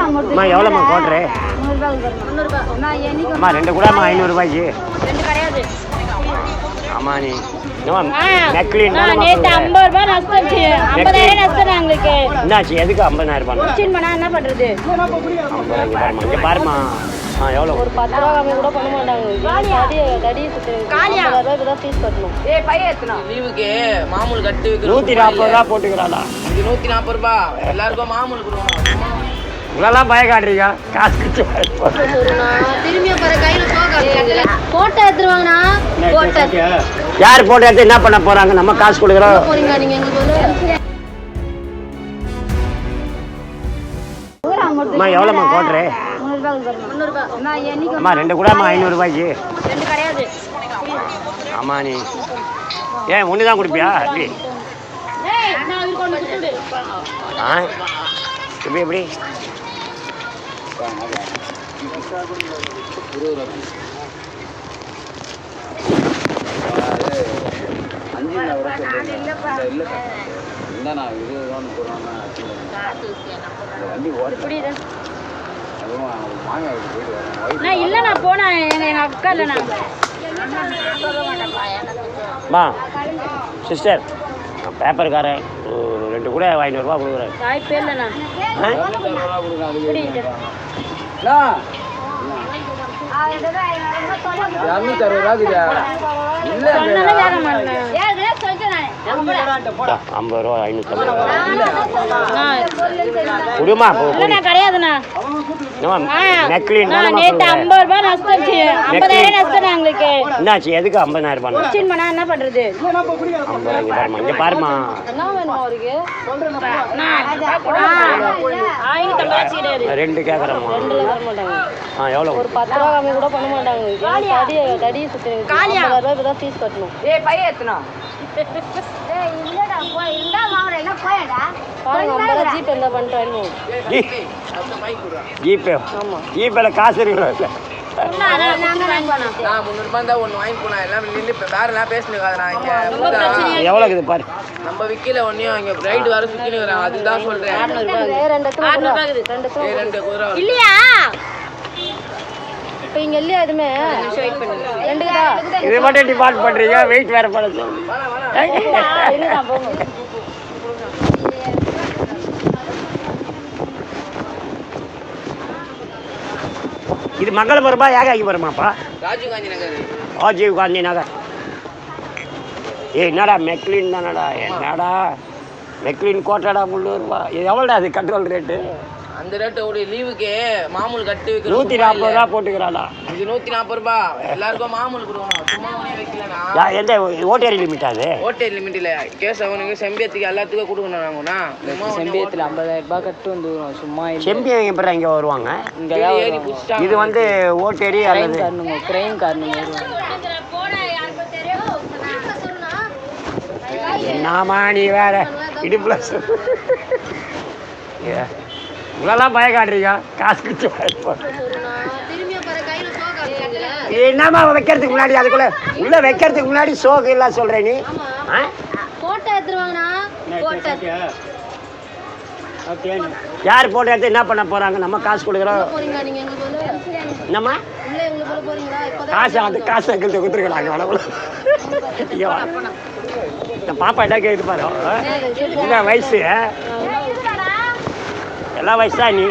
அம்மா எவ்வளோம்மா கோட்ரு? அம்மா 2 கூடம்மா 500 ரூபாய்க்கு. ஆமா நீ நெக்லின் நேத்து 50 ரூபாய் நஷ்டம். 50,000 நஷ்டம் எங்களுக்கு. என்னாச்சு? எதுக்கு 50,000 ரூபாய்? சின்ன பண்ணா என்ன பண்றது? 50 பாருமா, இங்க பாருமா. எவ்வளோ? ஒரு 10 ரூபா கம்மி கூட பண்ண மாட்டாங்க. தடி சுத்துறீங்க. 50 ரூபாய்க்கு தான் ஃபீஸ் கட்டணும். பைய ஏத்துனா லீவுக்கு மாமூல் கட்டி 140 ரூபா போட்டுக்கிறாளா? இது 140 ரூபாய். எல்லாருக்கும் மாமூல் கொடுக்கணும். இவ்வளோலாம் பய காட்டுறீங்க. காசு கிச்சு திரும்பிய பாரு கையில போட்டோ எடுத்துருவாங்கண்ணா. யார் போட்டோ எடுத்து என்ன பண்ண போறாங்க? நம்ம காசு கொடுக்குறோம். போறீங்க நீங்க எங்க அம்மா எவ்வளோம்மா கோட்ரு? 300 ரூபாய். அம்மா 2 கூடம்மா 500 ரூபாய்க்கு. 2 கிடையாது. ஆமா நீ ஏன் ஒன்று தான் கொடுப்பியா? எப்படி எப்படி எப்படி இல்ல நான் போனேன் எங்க அக்கா இல்ல நான் மா சிஸ்டர் பேப்பருக்காரன் 2 கூட 500 ரூபா கொடுக்குறேன். வாய்ப்பே இல்லைண்ணா. ஐம்பது ரூபா 550 குடுமா கிடையாதுண்ணா. நெக்லின் நேத்து 50 ரூபாய் நஷ்டம். 50,000 நஷ்டம் எங்களுக்கு. என்னாச்சு? எதுக்கு 50,000 ரூபாய்? சின்ன பண்ணா என்ன பண்றது? 50 பாருமா, இங்க பாருமா. என்ன வேணும் அவருக்கு? 2 கேட்குறேம்மா. 2 தர மாட்டாங்க. எவ்வளோ? ஒரு 10 ரூபா கம்மி கூட பண்ண மாட்டாங்க. தடி சுத்துறீங்க. 50 ரூபாய்க்கு தான் ஃபீஸ் கட்டணும். பைய ஏத்துனா ஜிபே இருந்தா பண்ணிட்டேன். ஜிபே? ஆமா. ஜிபேல காசு இருக்கிறோம். எவ்வளவு இது பாரு. நம்ம விக்கல ஒன்னையும் இங்க பிரைட் வர சுத்தினு வராங்க. அதுதான் சொல்றேன். 2 குதிரை இல்லையா? இப்போ இங்க இல்லையா எதுமே? வெயிட் பண்ணுங்க. 2 தான். இது மட்டும் டிபார்ட் பண்றீங்க. வெயிட் வேற பண்ண சொல்லுங்க. இது மங்களபுரமா? ஏகாகிபுரமாப்பா? ராஜீவ் காந்தி நகர். என்னடா மெக்லின் தானடா? என்னடா மெக்லின் கோட்டாடா? 300 ரூபா. இது எவ்வளோடா அது கண்ட்ரோல் ரேட்டு? அந்த ரேட்டு ஒரு லீவுக்கு மாமூல் கட்டி 140 ரூபா போட்டுக்கிறாளா? இது 140 ரூபாய். எல்லாருக்கும் மாமூல் கொடுக்கணும். சும்மா வைக்கலனா எந்த ஓட்டேரி லிமிட்? அது ஓட்டேரி லிமிட் இல்ல. கேஸ் அவனுக்கு செம்பியத்துக்கு எல்லாத்துக்கும் கொடுக்கணும். நாங்கண்ணா செம்பியத்தில் 50,000 ரூபாய் கட்டு வந்துடும். சும்மா செம்பியம் எப்படி இங்கே வருவாங்க? இது வந்து ஓட்டேரி அல்லது கிரைம் காரணம் என்னமா நீ வேற இடுப்புல இவ்வளோலாம் பய காட்டுறீங்க. காசு கிச்சு என்னம்மா வைக்கிறதுக்கு முன்னாடி அதுக்குள்ள உள்ள வைக்கிறதுக்கு முன்னாடி சோக்கு எல்லாம் சொல்ற நீ? போட்டோ எடுத்துருவாங்கண்ணா. யார் போட்டோ எடுத்து என்ன பண்ண போறாங்க? நம்ம காசு கொடுக்குறோம். என்னம்மா காசு? அந்த காசு எங்களுக்கு கொடுத்துருக்காங்க. பாப்பா என்ன கேட்டு பாரு. என்ன வயசு? எல்லா வயசு தான் நீ.